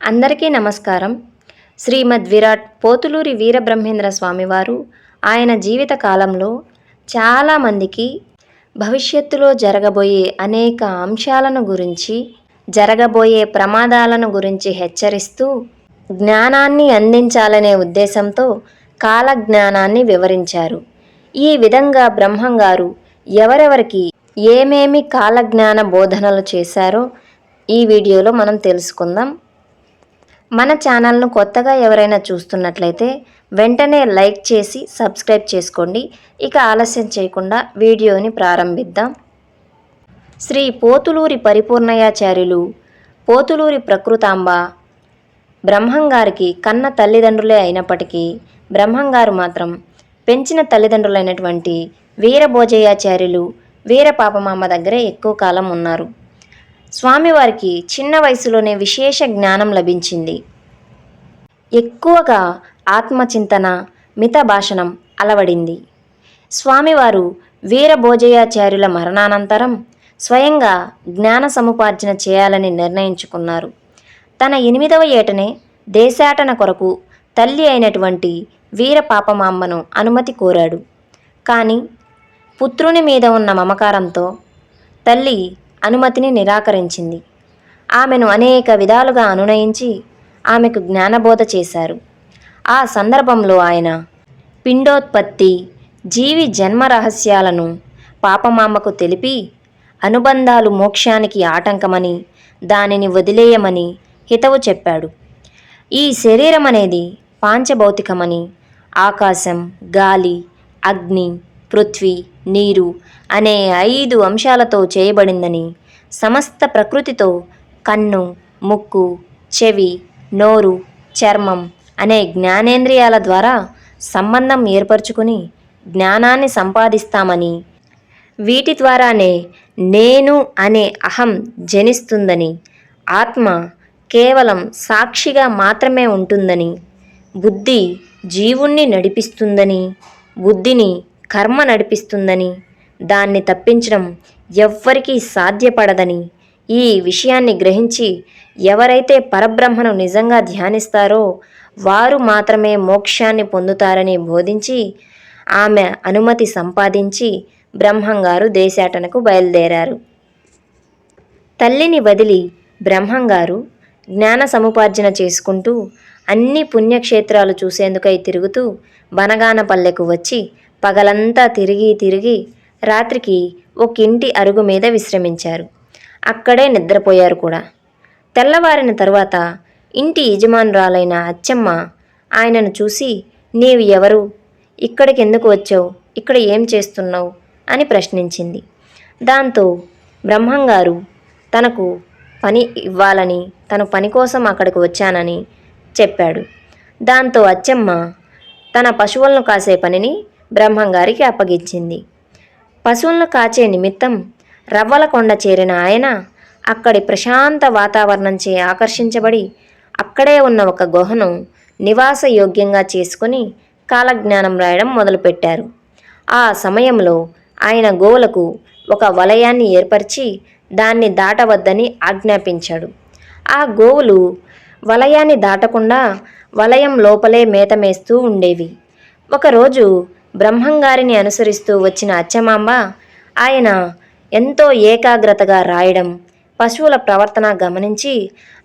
అందరికీ నమస్కారం. శ్రీమద్ విరాట్ పోతులూరి వీరబ్రహ్మేంద్ర స్వామివారు ఆయన జీవిత కాలంలో చాలామందికి భవిష్యత్తులో జరగబోయే అనేక అంశాలను గురించి, జరగబోయే ప్రమాదాలను గురించి హెచ్చరిస్తూ జ్ఞానాన్ని అందించాలనే ఉద్దేశంతో కాలజ్ఞానాన్ని వివరించారు. ఈ విధంగా బ్రహ్మంగారు ఎవరెవరికి ఏమేమి కాలజ్ఞాన బోధనలు చేశారో ఈ వీడియోలో మనం తెలుసుకుందాం. మన ఛానల్ను కొత్తగా ఎవరైనా చూస్తున్నట్లయితే వెంటనే లైక్ చేసి సబ్స్క్రైబ్ చేసుకోండి. ఇక ఆలస్యం చేయకుండా వీడియోని ప్రారంభిద్దాం. శ్రీ పోతులూరి పరిపూర్ణయాచార్యులు పోతులూరి ప్రకృతాంబ బ్రహ్మంగారికి కన్న తల్లిదండ్రులే అయినప్పటికీ బ్రహ్మంగారు మాత్రం పెంచిన తల్లిదండ్రులైనటువంటి వీరభోజయాచార్యులు వీరపాపమాంబ దగ్గరే ఎక్కువ కాలం ఉన్నారు. స్వామివారికి చిన్న వయసులోనే విశేష జ్ఞానం లభించింది. ఎక్కువగా ఆత్మచింతన, మిత భాషణం అలవడింది. స్వామివారు వీరభోజయాచార్యుల మరణానంతరం స్వయంగా జ్ఞాన సముపార్జన చేయాలని నిర్ణయించుకున్నారు. తన 8వ ఏటనే దేశాటన కొరకు తల్లి అయినటువంటి వీరపాపమాంబను అనుమతి కోరాడు. కానీ పుత్రుని మీద ఉన్న మమకారంతో తల్లి అనుమతిని నిరాకరించింది. ఆమెను అనేక విధాలుగా అనునయించి ఆమెకు జ్ఞానబోధ చేశారు. ఆ సందర్భంలో ఆయన పిండోత్పత్తి, జీవి జన్మ రహస్యాలను పాపమాంబకు తెలిపి అనుబంధాలు మోక్షానికి ఆటంకమని, దానిని వదిలేయమని హితవు చెప్పాడు. ఈ శరీరం అనేది పాంచభౌతికమని, ఆకాశం, గాలి, అగ్ని, పృథ్వీ, నీరు అనే 5 అంశాలతో చేయబడిందని, సమస్త ప్రకృతితో కన్ను, ముక్కు, చెవి, నోరు, చర్మం అనే జ్ఞానేంద్రియాల ద్వారా సంబంధం ఏర్పరచుకుని జ్ఞానాన్ని సంపాదిస్తామని, వీటి ద్వారానే నేను అనే అహం జనిస్తుందని, ఆత్మ కేవలం సాక్షిగా మాత్రమే ఉంటుందని, బుద్ధి జీవుణ్ణి నడిపిస్తుందని, బుద్ధిని కర్మ నడిపిస్తుందని, దాన్ని తప్పించడం ఎవ్వరికీ సాధ్యపడదని, ఈ విషయాన్ని గ్రహించి ఎవరైతే పరబ్రహ్మను నిజంగా ధ్యానిస్తారో వారు మాత్రమే మోక్షాన్ని పొందుతారని బోధించి ఆమె అనుమతి సంపాదించి బ్రహ్మంగారు దేశాటనకు బయలుదేరారు. తల్లిని వదిలి బ్రహ్మంగారు జ్ఞాన సముపార్జన చేసుకుంటూ అన్ని పుణ్యక్షేత్రాలు చూసేందుకై తిరుగుతూ బనగానపల్లెకు వచ్చి పగలంతా తిరిగి రాత్రికి ఒక ఇంటి అరుగు మీద విశ్రమించారు. అక్కడే నిద్రపోయారు కూడా. తెల్లవారిన తరువాత ఇంటి యజమానురాలైన అచ్చమ్మ ఆయనను చూసి, నీవు ఎవరు? ఇక్కడికి ఎందుకు వచ్చావు? ఇక్కడ ఏం చేస్తున్నావు అని ప్రశ్నించింది. దాంతో బ్రహ్మంగారు తనకు పని ఇవ్వాలని, తన పని కోసం అక్కడికి వచ్చానని చెప్పాడు. దాంతో అచ్చమ్మ తన పశువులను కాసే పనిని బ్రహ్మంగారికి అప్పగించింది. పశువులను కాచే నిమిత్తం రవ్వలకొండ చేరిన ఆయన అక్కడి ప్రశాంత వాతావరణంచే ఆకర్షించబడి అక్కడే ఉన్న ఒక గుహను నివాస యోగ్యంగా చేసుకుని కాలజ్ఞానం రాయడం మొదలుపెట్టారు. ఆ సమయంలో ఆయన గోవులకు ఒక వలయాన్ని ఏర్పరిచి దాన్ని దాటవద్దని ఆజ్ఞాపించాడు. ఆ గోవులు వలయాన్ని దాటకుండా వలయం లోపలే మేత మేస్తూ ఉండేవి. ఒకరోజు బ్రహ్మంగారిని అనుసరిస్తూ వచ్చిన అచ్చమాంబ ఆయన ఎంతో ఏకాగ్రతగా రాయడం, పశువుల ప్రవర్తన గమనించి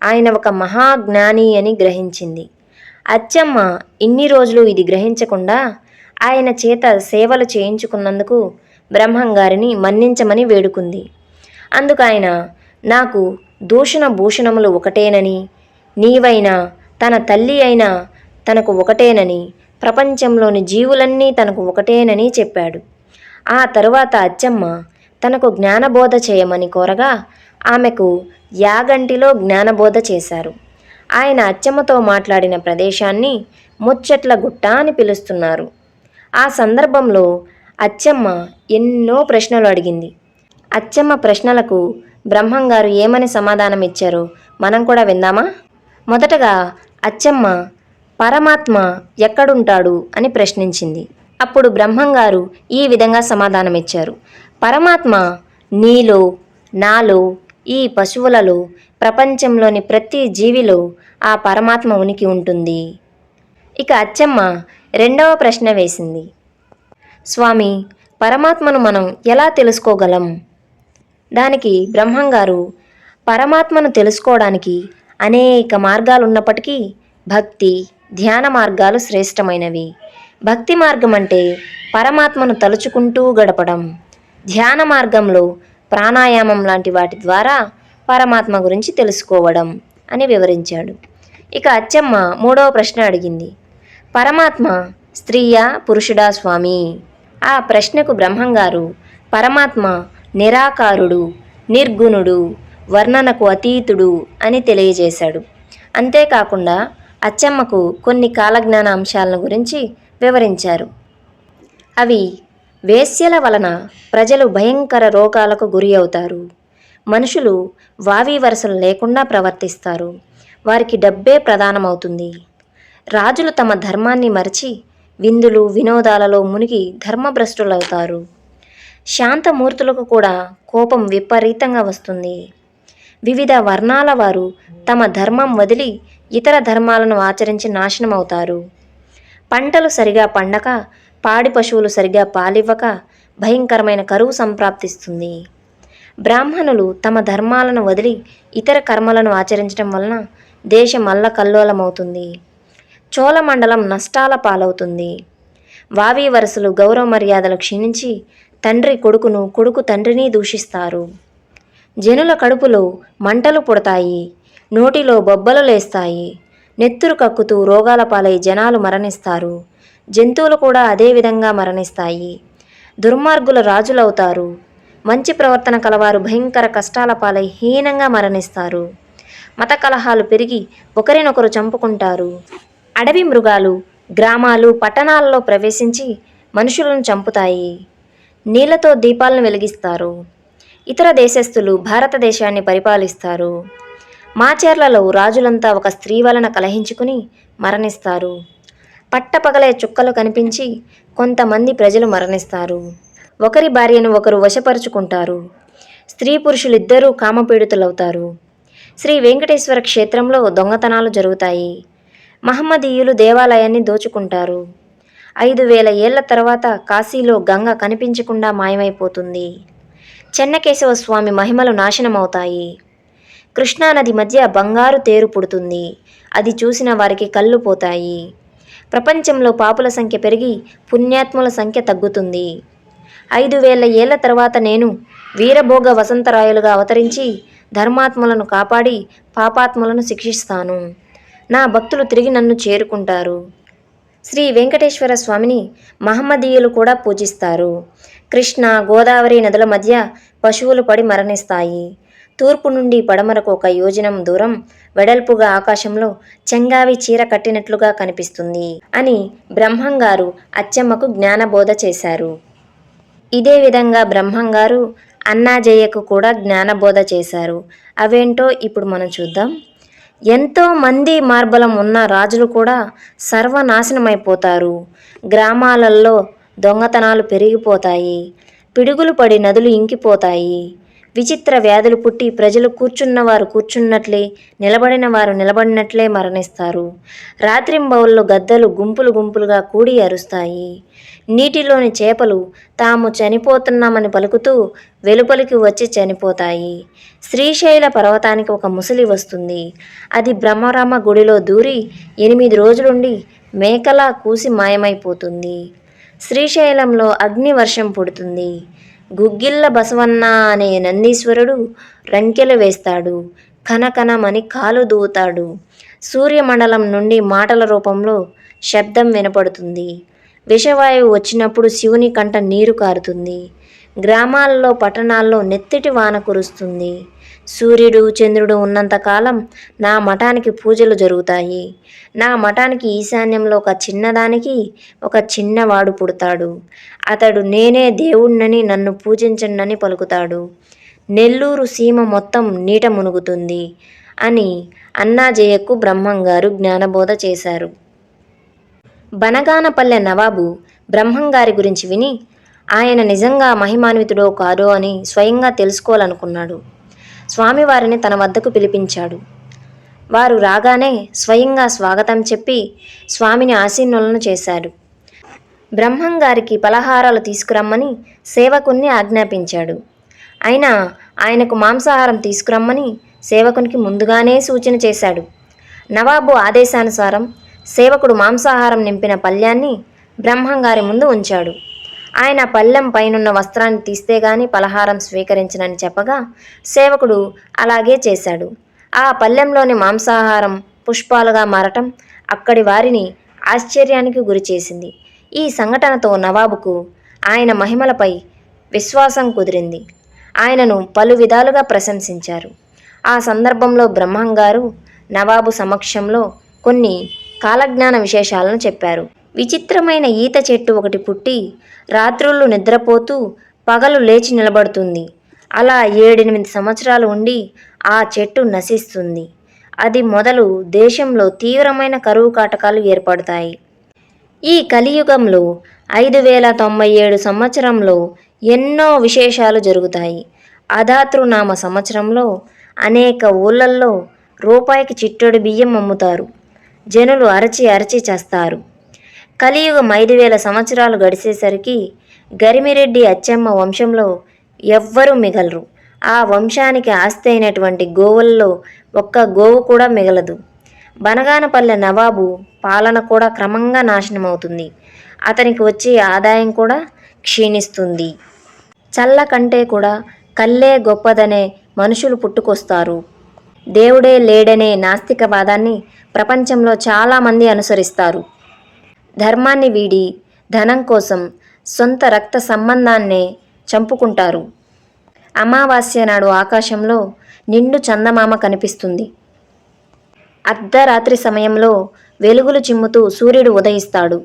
ఆయన ఒక మహాజ్ఞాని అని గ్రహించింది. అచ్చమ్మ ఇన్ని రోజులు ఇది గ్రహించకుండా ఆయన చేత సేవలు చేయించుకున్నందుకు బ్రహ్మంగారిని మన్నించమని వేడుకుంది. అందుకు ఆయన, నాకు దూషణ భూషణములు ఒకటేనని, నీవైనా తన తల్లి అయినా తనకు ఒకటేనని, ప్రపంచంలోని జీవులన్నీ తనకు ఒకటేనని చెప్పాడు. ఆ తరువాత అచ్చమ్మ తనకు జ్ఞానబోధ చేయమని కోరగా ఆమెకు యాగంటిలో జ్ఞానబోధ చేశారు. ఆయన అచ్చమ్మతో మాట్లాడిన ప్రదేశాన్ని ముచ్చట్ల గుట్ట అని పిలుస్తున్నారు. ఆ సందర్భంలో అచ్చమ్మ ఎన్నో ప్రశ్నలు అడిగింది. అచ్చమ్మ ప్రశ్నలకు బ్రహ్మంగారు ఏమని సమాధానం ఇచ్చారో మనం కూడా విందామా? మొదటగా అచ్చమ్మ పరమాత్మ ఎక్కడుంటాడు అని ప్రశ్నించింది. అప్పుడు బ్రహ్మంగారు ఈ విధంగా సమాధానమిచ్చారు. పరమాత్మ నీలో, నాలో, ఈ పశువులలో, ప్రపంచంలోని ప్రతి జీవిలో ఆ పరమాత్మ ఉనికి ఉంటుంది. ఇక అచ్చమ్మ రెండవ ప్రశ్న వేసింది. స్వామి, పరమాత్మను మనం ఎలా తెలుసుకోగలం? దానికి బ్రహ్మంగారు, పరమాత్మను తెలుసుకోవడానికి అనేక మార్గాలున్నప్పటికీ భక్తి, ధ్యాన మార్గాలు శ్రేష్టమైనవి. భక్తి మార్గం అంటే పరమాత్మను తలుచుకుంటూ గడపడం. ధ్యాన మార్గంలో ప్రాణాయామం లాంటి వాటి ద్వారా పరమాత్మ గురించి తెలుసుకోవడం అని వివరించాడు. ఇక అచ్చమ్మ మూడవ ప్రశ్న అడిగింది. పరమాత్మ స్త్రీయా పురుషుడా స్వామి? ఆ ప్రశ్నకు బ్రహ్మంగారు, పరమాత్మ నిరాకారుడు, నిర్గుణుడు, వర్ణనకు అతీతుడు అని తెలియజేశాడు. అంతేకాకుండా అచ్చమ్మకు కొన్ని కాలజ్ఞాన అంశాలను గురించి వివరించారు. అవి: వేశ్యల వలన ప్రజలు భయంకర రోగాలకు గురి అవుతారు. మనుషులు వావి వరసలు లేకుండా ప్రవర్తిస్తారు. వారికి డబ్బే ప్రధానమవుతుంది. రాజులు తమ ధర్మాన్ని మరచి విందులు వినోదాలలో మునిగి ధర్మభ్రష్టులవుతారు. శాంతమూర్తులకు కూడా కోపం విపరీతంగా వస్తుంది. వివిధ వర్ణాల వారు తమ ధర్మం వదిలి ఇతర ధర్మాలను ఆచరించి నాశనమవుతారు. పంటలు సరిగా పండక, పాడి పశువులు సరిగా పాలివ్వక భయంకరమైన కరువు సంప్రాప్తిస్తుంది. బ్రాహ్మణులు తమ ధర్మాలను వదిలి ఇతర కర్మలను ఆచరించడం వలన దేశం అల్లకల్లోలమవుతుంది. చోళమండలం నష్టాల పాలవుతుంది. వావి వరసలు గౌరవ మర్యాదలు క్షీణించి తండ్రి కొడుకును, కొడుకు తండ్రిని దూషిస్తారు. జనుల కడుపులో మంటలు పుడతాయి, నోటిలో బొబ్బలు లేస్తాయి. నెత్తురు కక్కుతూ రోగాల పాలై జనాలు మరణిస్తారు. జంతువులు కూడా అదే విధంగా మరణిస్తాయి. దుర్మార్గుల రాజులవుతారు. మంచి ప్రవర్తన కలవారు భయంకర కష్టాల పాలై హీనంగా మరణిస్తారు. మత కలహాలు పెరిగి ఒకరినొకరు చంపుకుంటారు. అడవి మృగాలు గ్రామాలు, పట్టణాలలో ప్రవేశించి మనుషులను చంపుతాయి. నీళ్లతో దీపాలను వెలిగిస్తారు. ఇతర దేశస్థులు భారతదేశాన్ని పరిపాలిస్తారు. మాచేర్లలో రాజులంతా ఒక స్త్రీ వలన కలహించుకుని మరణిస్తారు. పట్టపగలే చుక్కలు కనిపించి కొంతమంది ప్రజలు మరణిస్తారు. ఒకరి భార్యను ఒకరు వశపరుచుకుంటారు. స్త్రీ పురుషులిద్దరూ కామపీడితులవుతారు. శ్రీ వెంకటేశ్వర క్షేత్రంలో దొంగతనాలు జరుగుతాయి. మహమ్మదీయులు దేవాలయాన్ని దోచుకుంటారు. 5000 ఏళ్ల తర్వాత కాశీలో గంగ కనిపించకుండా మాయమైపోతుంది. చెన్నకేశవ స్వామి మహిమలు నాశనమవుతాయి. కృష్ణానది మధ్య బంగారు తేరు పుడుతుంది. అది చూసిన వారికి కళ్ళు పోతాయి. ప్రపంచంలో పాపుల సంఖ్య పెరిగి పుణ్యాత్ముల సంఖ్య తగ్గుతుంది. 5000 ఏళ్ల తర్వాత నేను వీరభోగ వసంతరాయులుగా అవతరించి ధర్మాత్ములను కాపాడి పాపాత్ములను శిక్షిస్తాను. నా భక్తులు తిరిగి నన్ను చేరుకుంటారు. శ్రీ వెంకటేశ్వర స్వామిని మహమ్మదీయులు కూడా పూజిస్తారు. కృష్ణ, గోదావరి నదుల మధ్య పశువులు పడి మరణిస్తాయి. తూర్పు నుండి పడమరకు 1 యోజనం దూరం వెడల్పుగా ఆకాశంలో చెంగావి చీర కట్టినట్లుగా కనిపిస్తుంది అని బ్రహ్మంగారు అచ్చమ్మకు జ్ఞానబోధ చేశారు. ఇదే విధంగా బ్రహ్మంగారు అన్నాజయ్యకు కూడా జ్ఞానబోధ చేశారు. అవేంటో ఇప్పుడు మనం చూద్దాం. ఎంతో మంది మార్బలం ఉన్న రాజులు కూడా సర్వనాశనమైపోతారు. గ్రామాలలో దొంగతనాలు పెరిగిపోతాయి. పిడుగులు పడి నదులు ఇంకిపోతాయి. విచిత్ర వ్యాధులు పుట్టి ప్రజలు కూర్చున్నవారు కూర్చున్నట్లే, నిలబడిన వారు నిలబడినట్లే మరణిస్తారు. రాత్రింబవళ్ళు గద్దలు గుంపులు గుంపులుగా కూడి అరుస్తాయి. నీటిలోని చేపలు తాము చనిపోతున్నామని పలుకుతూ వెలుపలికి వచ్చి చనిపోతాయి. శ్రీశైల పర్వతానికి ఒక ముసలి వస్తుంది. అది బ్రహ్మరామ గుడిలో దూరి 8 రోజులుండి మేకలా కూసి మాయమైపోతుంది. శ్రీశైలంలో అగ్ని వర్షం పుడుతుంది. గుగ్గిళ్ళ బసవన్న అనే నందీశ్వరుడు రంకెలు వేస్తాడు. కనకనమని కాలు దూతాడు. సూర్యమండలం నుండి మాటల రూపంలో శబ్దం వినపడుతుంది. విషవాయువు వచ్చినప్పుడు శివుని కంట నీరు కారుతుంది. గ్రామాలలో, పట్టణాల్లో నెత్తిటి వాన కురుస్తుంది. సూర్యుడు, చంద్రుడు ఉన్నంతకాలం నా మఠానికి పూజలు జరుగుతాయి. నా మఠానికి ఈశాన్యంలో ఒక చిన్నదానికి ఒక చిన్నవాడు పుడతాడు. అతడు నేనే దేవుణ్ణని, నన్ను పూజించండని పలుకుతాడు. నెల్లూరు సీమ మొత్తం నీట మునుగుతుంది అని అన్నాజయ్యకు బ్రహ్మంగారు జ్ఞానబోధ చేశారు. బనగానపల్లె నవాబు బ్రహ్మంగారి గురించి విని ఆయన నిజంగా మహిమాన్వితుడో కాదో అని స్వయంగా తెలుసుకోవాలనుకున్నాడు. స్వామివారిని తన వద్దకు పిలిపించాడు. వారు రాగానే స్వయంగా స్వాగతం చెప్పి స్వామిని ఆసీనులను చేశాడు. బ్రహ్మంగారికి పలహారాలు తీసుకురమ్మని సేవకుణ్ణి ఆజ్ఞాపించాడు. అయినా ఆయనకు మాంసాహారం తీసుకురమ్మని సేవకునికి ముందుగానే సూచన చేశాడు. నవాబు ఆదేశానుసారం సేవకుడు మాంసాహారం నింపిన పళ్ళ్యాన్ని బ్రహ్మంగారి ముందు ఉంచాడు. ఆయన పళ్ళెం పైనున్న వస్త్రాన్ని తీస్తే గాని పలహారం స్వీకరించనని చెప్పగా సేవకుడు అలాగే చేశాడు. ఆ పళ్ళెంలోని మాంసాహారం పుష్పాలుగా మారటం అక్కడి వారిని ఆశ్చర్యానికి గురిచేసింది. ఈ సంఘటనతో నవాబుకు ఆయన మహిమలపై విశ్వాసం కుదిరింది. ఆయనను పలు విధాలుగా ప్రశంసించారు. ఆ సందర్భంలో బ్రహ్మంగారు నవాబు సమక్షంలో కొన్ని కాలజ్ఞాన విశేషాలను చెప్పారు. విచిత్రమైన ఈత చెట్టు ఒకటి పుట్టి రాత్రుళ్ళు నిద్రపోతూ పగలు లేచి నిలబడుతుంది. అలా 7-8 సంవత్సరాలు ఉండి ఆ చెట్టు నశిస్తుంది. అది మొదలు దేశంలో తీవ్రమైన కరువు కాటకాలు ఏర్పడతాయి. ఈ కలియుగంలో 5097 సంవత్సరంలో ఎన్నో విశేషాలు జరుగుతాయి. అధాతృనామ సంవత్సరంలో అనేక ఊళ్ళల్లో రూపాయికి చిట్టెడు బియ్యం అమ్ముతారు. జనులు అరచి అరచి చేస్తారు. కలియుగం 5000 సంవత్సరాలు గడిచేసరికి గరిమిరెడ్డి అచ్చమ్మ వంశంలో ఎవ్వరూ మిగలరు. ఆ వంశానికి ఆస్తి అయినటువంటి గోవుల్లో ఒక్క గోవు కూడా మిగలదు. బనగానపల్లె నవాబు పాలన కూడా క్రమంగా నాశనమవుతుంది. అతనికి వచ్చే ఆదాయం కూడా క్షీణిస్తుంది. చల్ల కంటే కూడా కల్లే గొప్పదనే మనుషులు పుట్టుకొస్తారు. దేవుడే లేడనే నాస్తికవాదాన్ని ప్రపంచంలో చాలామంది అనుసరిస్తారు. ధర్మాన్ని వీడి ధనం కోసం సొంత రక్త సంబంధాన్నే చంపుకుంటారు. అమావాస్య నాడు ఆకాశంలో నిండు చందమామ కనిపిస్తుంది. అర్ధరాత్రి సమయంలో వెలుగులు చిమ్ముతూ సూర్యుడు ఉదయిస్తాడు.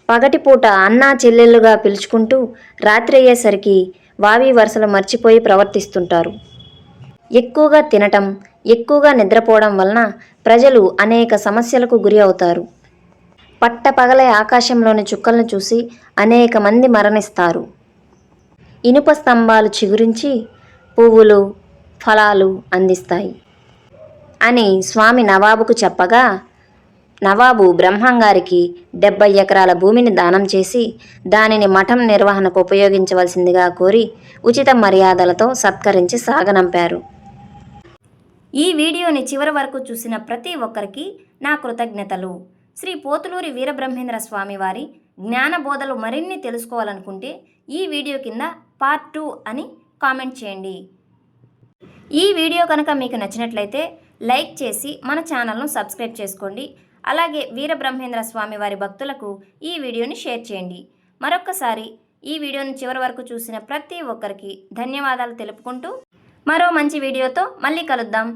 పగటిపూట అన్నా చెల్లెళ్ళుగా పిలుచుకుంటూ రాత్రి అయ్యేసరికి వావి వరుసలు మర్చిపోయి ప్రవర్తిస్తుంటారు. ఎక్కువగా తినటం, ఎక్కువగా నిద్రపోవడం వలన ప్రజలు అనేక సమస్యలకు గురి అవుతారు. పట్టపగలే ఆకాశంలోని చుక్కలను చూసి అనేక మంది మరణిస్తారు. ఇనుప స్తంభాలు చిగురించి పువ్వులు, ఫలాలు అందిస్తాయి అని స్వామి నవాబుకు చెప్పగా నవాబు బ్రహ్మంగారికి 70 ఎకరాల భూమిని దానం చేసి దానిని మఠం నిర్వహణకు ఉపయోగించవలసిందిగా కోరి ఉచిత మర్యాదలతో సత్కరించి సాగనంపారు. ఈ వీడియోని చివరి వరకు చూసిన ప్రతి ఒక్కరికి నా కృతజ్ఞతలు. శ్రీ పోతులూరి వీరబ్రహ్మేంద్ర స్వామి వారి జ్ఞానబోధలు మరిన్ని తెలుసుకోవాలనుకుంటే ఈ వీడియో కింద పార్ట్ 2 అని కామెంట్ చేయండి. ఈ వీడియో కనుక మీకు నచ్చినట్లయితే లైక్ చేసి మన ఛానల్ను సబ్స్క్రైబ్ చేసుకోండి. అలాగే వీరబ్రహ్మేంద్ర స్వామి వారి భక్తులకు ఈ వీడియోని షేర్ చేయండి. మరొక్కసారి ఈ వీడియోని చివరి వరకు చూసిన ప్రతి ఒక్కరికి ధన్యవాదాలు తెలుపుకుంటూ మరో మంచి వీడియోతో మళ్ళీ కలుద్దాం.